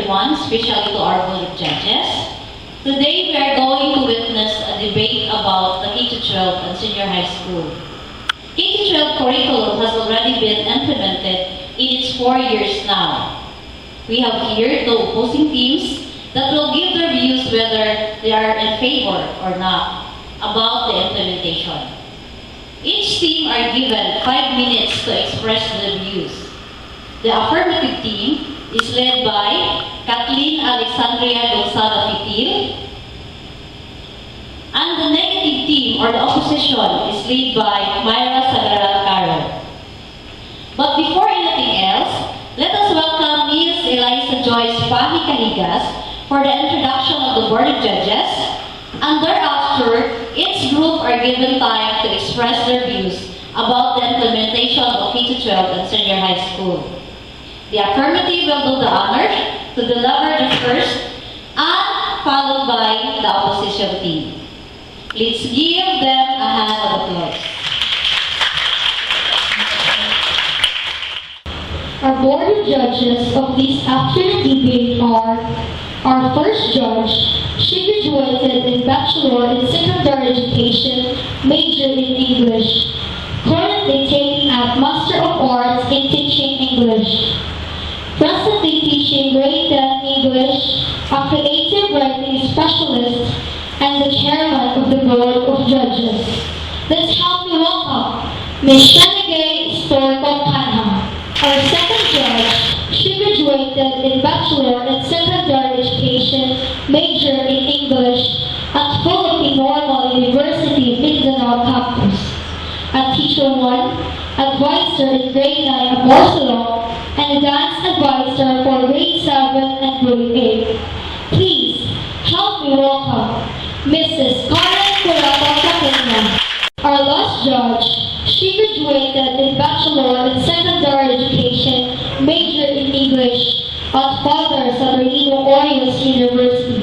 everyone, especially to our board of judges. Today we are going to witness a debate about the K-12 and senior high school. K-12 curriculum has already been implemented in its 4 years now. We have here two opposing teams that will give their views whether they are in favor or not about the implementation. Each team are given 5 minutes to express their views. The affirmative team is led by Kathleen Alexandria Gonzalo Fitil, and the negative team or the opposition is led by Myra Sagaral Carol. But before anything else, let us welcome Ms. Eliza Joyce Pahi Cahigas for the introduction of the Board of Judges, and thereafter, each group are given time to express their views about the implementation of K-12 and senior high school. The affirmative will do the honor to deliver the first and followed by the opposition team. Let's give them a hand of applause. Our board of judges of this afternoon debate are our first judge. She graduated in Bachelor in Secondary Education, major in English, currently taking up Master of Arts in Teaching English. Presently teaching grade 10 English, a creative writing specialist, and the chairman of the Board of Judges. Let's help me welcome Ms. Shanigay Storco-Canha. Our second judge, she graduated in Bachelor in Secondary Education, major in English, at Philippine Normal University Mindanao campus. A Teacher 1, Advisor in Grade 9 at Barcelona, and Dance Advisor for Grade 7 and Grade 8. Please help me welcome Mrs. Karen Curato-Catena. Our last judge, she graduated in Bachelor in Secondary Education, major in English at Father Saturnino Orios University,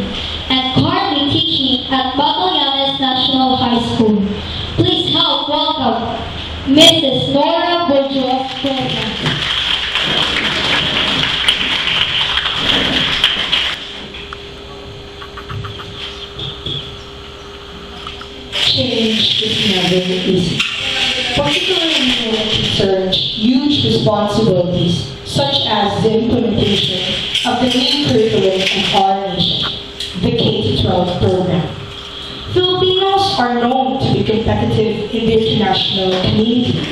and currently teaching at Magallanes National High School. Please help welcome Mrs. Nora Bourgeois-Corona. Change is never easy, particularly when it concerns huge responsibilities such as the implementation of the main curriculum of our nation, the K-12 program. Filipinos are known to be competitive in the international community.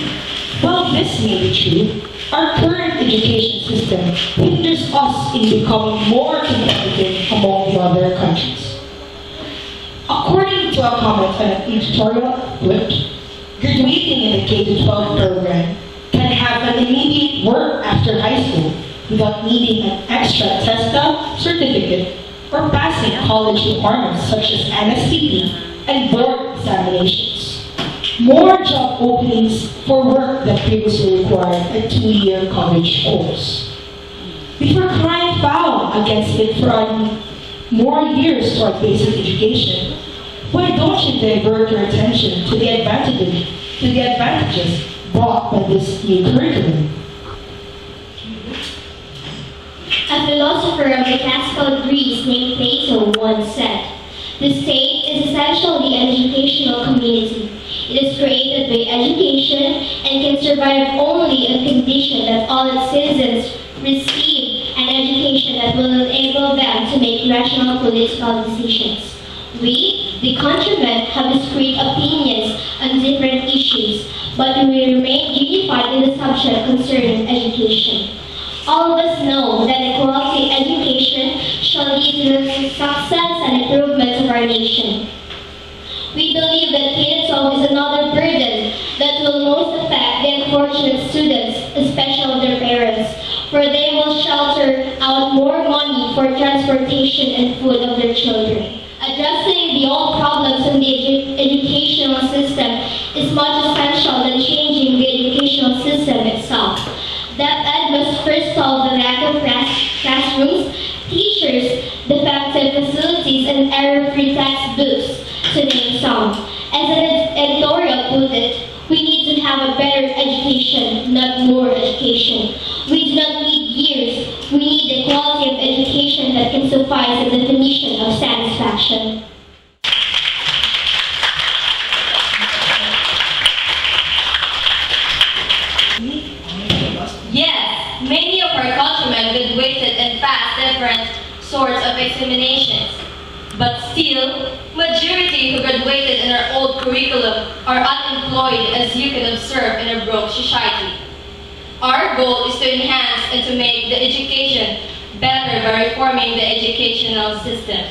While this may be true, our current education system hinders us in becoming more competitive among the other countries. According to a comment on an editorial flipped, graduating in the K-12 program can have an immediate work after high school without needing an extra TESTA certificate or passing college requirements such as NSTP and board examinations. More job openings for work that previously required a 2-year college course. Before crying foul against it for more years toward basic education, why don't you divert your attention to the advantages brought by this new curriculum? A philosopher of the classical Greece named Plato once said, "The state is essentially an educational community. It is created by education and can survive only on condition that all its citizens receive an education that will enable them to make rational political decisions. We, the countrymen, have discrete opinions on different issues, but we remain unified in the subject concerning education. All of us know that a quality education shall lead to the success and improvement of our nation. We believe that K-12 is another burden that will most affect the unfortunate students, especially their parents, for they will shelter out more money for transportation and food of their children. Addressing the old problems in the educational system is much essential than changing the educational system itself. That ed must first solve the lack of classrooms, teachers, defective facilities, and error-free textbooks, to name some. As an editorial put it, we need to have a better education, not more education. We do not need years. We need the quality of education suffice a definition of satisfaction. Yes, many of our countrymen graduated and passed different sorts of examinations. But still, majority who graduated in our old curriculum are unemployed, as you can observe in a broke society. Our goal is to enhance and to make the education better by reforming the educational system.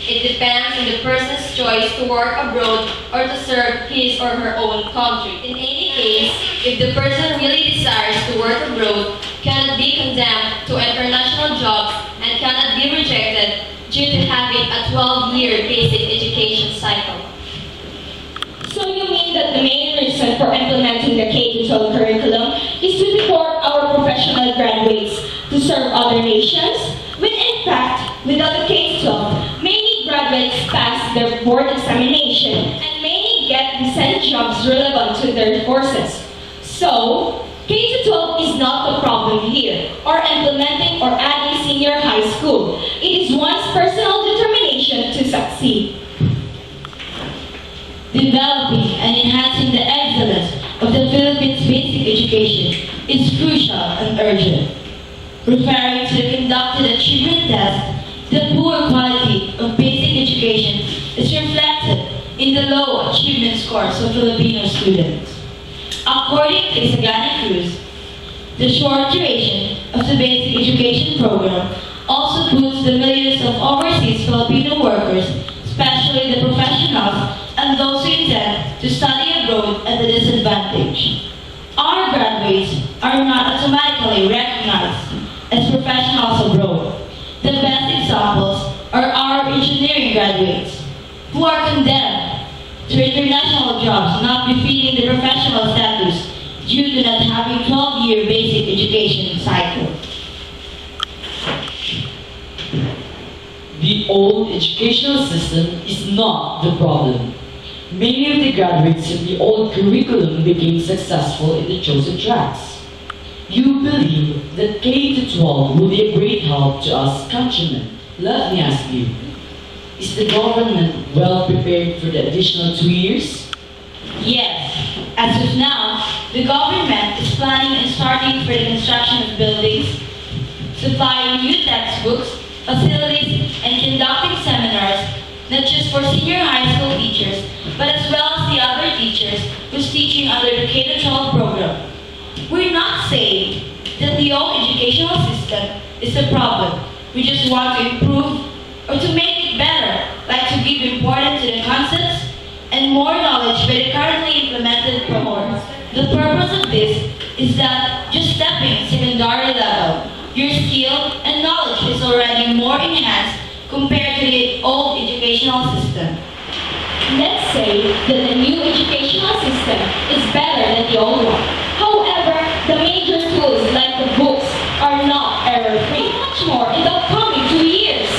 It depends on the person's choice to work abroad or to serve his or her own country. In any case, if the person really desires to work abroad, cannot be condemned to international jobs and cannot be rejected due to having a 12-year basic education cycle. So you mean that the main reason for implementing the K-12 curriculum is to prepare our professional graduates to serve other nations? When in fact, without the K-12, many graduates pass their board examination and many get decent jobs relevant to their courses. So, K-12 is not the problem here, or implementing or adding senior high school. It is one's personal determination to succeed. Developing and enhancing the excellence of the Philippines' basic education is crucial and urgent. Referring to the conducted achievement test, the poor quality of basic education is reflected in the low achievement scores of Filipino students. According to Isagani Cruz, the short duration of the basic education program also puts the millions of overseas Filipino workers, especially the professionals and those who intend to study abroad, at a disadvantage. Our graduates are not automatically recognized as professionals abroad. The best examples are our engineering graduates, who are condemned to international jobs not befitting the professional status due to not having 12-year basic education cycle. The old educational system is not the problem. Many of the graduates of the old curriculum became successful in the chosen tracks. You believe that K-12 will be a great help to us countrymen. Let me ask you, is the government well prepared for the additional 2 years? Yes, as of now, the government is planning and starting for the construction of buildings, supplying new textbooks, facilities, and conducting seminars, not just for senior high school teachers, but as well as the other teachers who's teaching under the K-12 program. We're not saying that the old educational system is a problem. We just want to improve or to make it better, like to give importance to the concepts and more knowledge by the currently implemented programs. The purpose of this is that just stepping secondary level, your skill and knowledge is already more enhanced compared to the old educational system. Let's say that the new educational system is better than the old one. However, the major tools like the books are not error-free. How much more in the upcoming 2 years?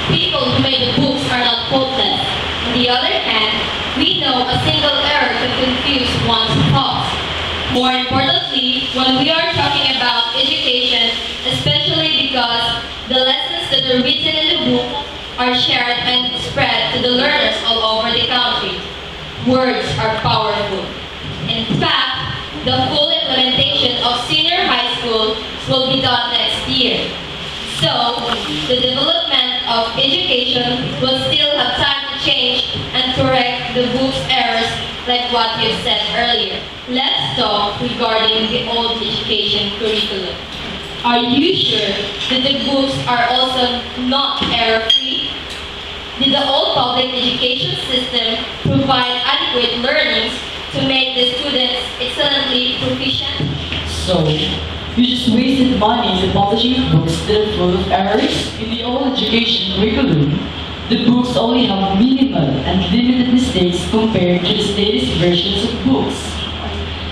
People who made the books are not faultless. On the other hand, we know a single error can confuse one's thoughts. More importantly, when we are talking about education, especially because the lessons that are written in the book are shared and spread to the learners all over the country, words are powerful. In fact, the full implementation of senior high school will be done next year. So, the development of education will still have time to change and correct the book's errors like what you said earlier. Let's talk regarding the old education curriculum. Are you sure that the books are also not error-free? Did the old public education system provide adequate learnings to make the students excellently proficient? So, you just wasted money in publishing books that are full of errors? In the old education curriculum, the books only have minimal and limited mistakes compared to the latest versions of books.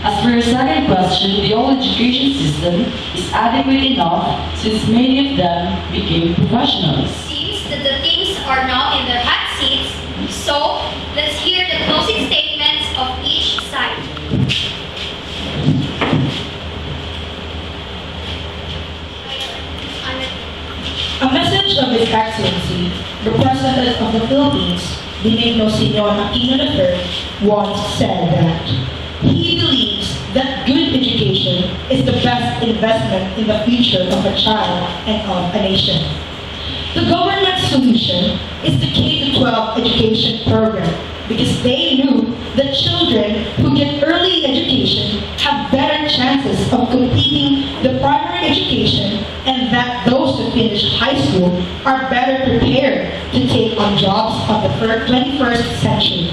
As for your second question, the old education system is adequate enough since many of them became professionals. Seems that the teams are now in their hot seats, so let's hear the closing statements of each side. A message of His Excellency, the President of the Philippines, Benigno Simeon Aquino III, once said that he believes that good education is the best investment in the future of a child and of a nation. The government's solution is the K-12 education program because they knew that children who get early education have better chances of completing the primary education and that those who finish high school are better prepared to take on jobs of the 21st century.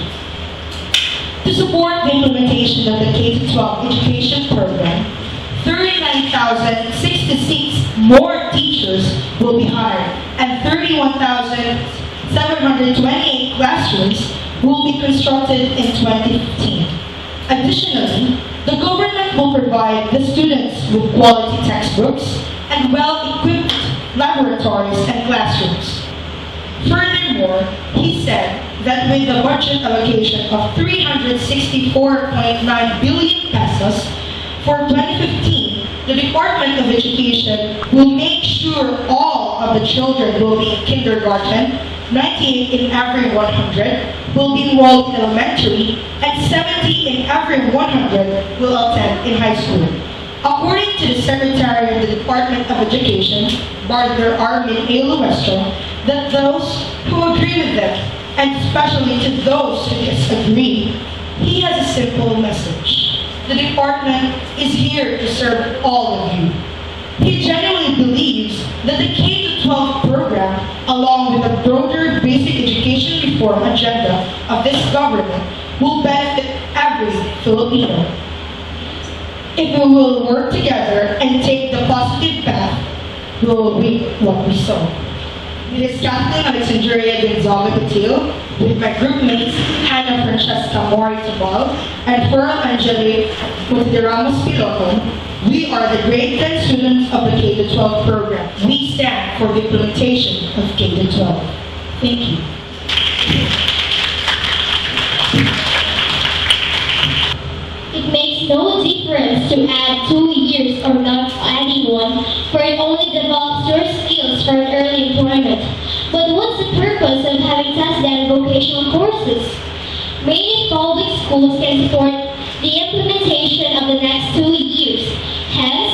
To support the implementation of the K-12 education program, 39,066 more teachers will be hired and 31,728 classrooms will be constructed in 2015. Additionally, the government will provide the students with quality textbooks and well-equipped laboratories and classrooms. Furthermore, he said that with the budget allocation of 364.9 billion pesos for 2015, the Department of Education will make sure all of the children will be in kindergarten, 98 in every 100 will be enrolled in elementary, and 70 in every 100 will attend in high school. According to the Secretary of the Department of Education, Brother Armin A. Luestro, that those who agree with them, and especially to those who disagree, he has a simple message. The department is here to serve all of you. He genuinely believes that the K-12 program, along with the broader basic education reform agenda of this government, will benefit every Filipino. If we will work together and take the positive path, we will reap what we sow. It is Kathleen Alexandria Gonzaga Patil with my group mates Hannah Francesca Mori Tabal and Pearl Angelique Ramos Piloto. We are the grade 10 students of the K-12 program. We stand for the implementation of K-12. Thank you. It makes no difference to add 2 years or not adding one, for it only develops your skills for an early employment. But what's the purpose of having test and vocational courses? Many public schools can support the implementation of the next 2 years. Hence,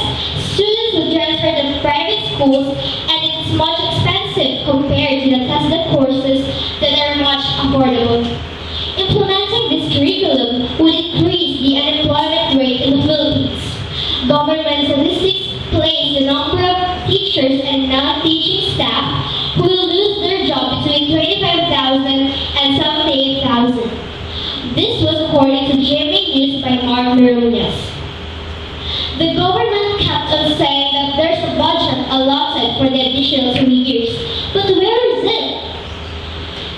students will transfer to private schools and it's much expensive compared to the tested courses that are much affordable. Implementing this curriculum would increase the unemployment rate in the Philippines. Government statistics place the number of teachers and non-teaching staff who will lose their job between 25,000 and 78,000. This was according to GMA News by Mark Marunas. The government kept on saying that there's a budget allotted for the additional 2 years, but where is it?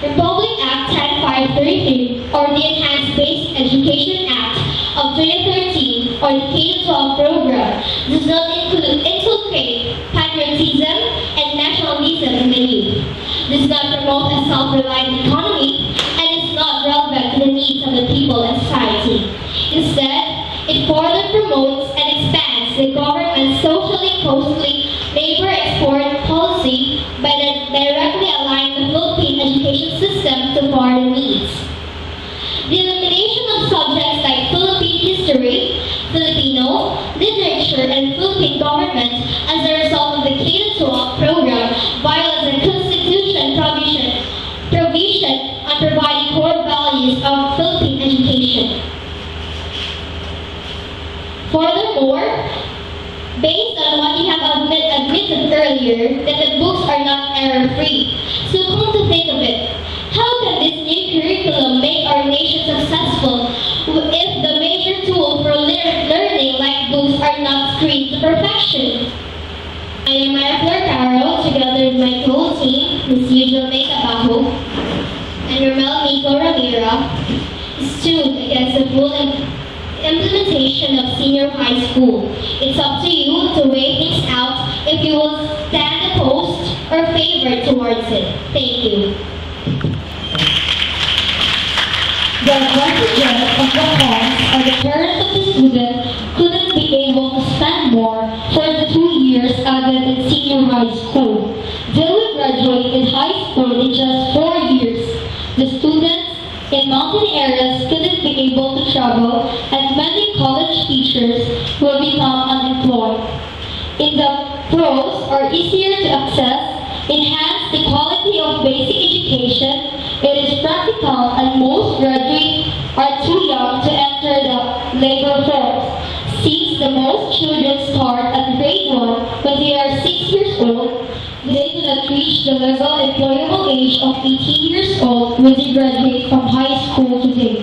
Republic Act 10533, or the Enhanced Basic Education Act of 2013, or the K-12 program, does not inculcate patriotism and nationalism in the youth, does not promote a self-reliant economy, and is not relevant to the needs of the people and society. Instead, it further promotes and expands the government's socially costly labor export policy by directly aligning the Philippine education system to foreign needs. The elimination of subjects like Philippine history, Filipino, literature, and Philippine government as a result of the K-12 program violates the Constitution provision on providing core values of Philippine education. Furthermore, based on what you have admitted earlier, that the books are not error-free. So come to think of it, how can this new curriculum make our nation successful if the major tool for learning like books are not screened to perfection? I am Maya Flor Caro, together with my whole team, Ms. Yujel May Tabajo and Romel Miko Ramira, stood against the full implementation of senior high school. It's up to you to weigh things out if you will stand opposed or favor towards it. Thank you. The advantages of the cause are the parents of the student couldn't be able to spend more for the 2 years added in senior high school. They in mountain areas couldn't be able to travel, and many college teachers will become unemployed. In the pros are easier to access, enhance the quality of basic education, it is practical, and most graduates are too young to enter the labor force. Since the most children start at grade 1 when they are 6 years old, they do not reach the legal employable age of 18 years old when they graduate from high school today.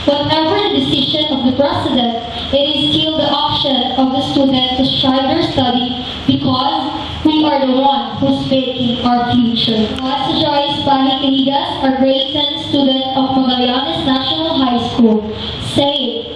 Whatever the decision of the president, it is still the option of the student to strive their study because we are the one who's making our future. As Joyce Bahikinigas, a grade 10 student of Magallanes National High School, say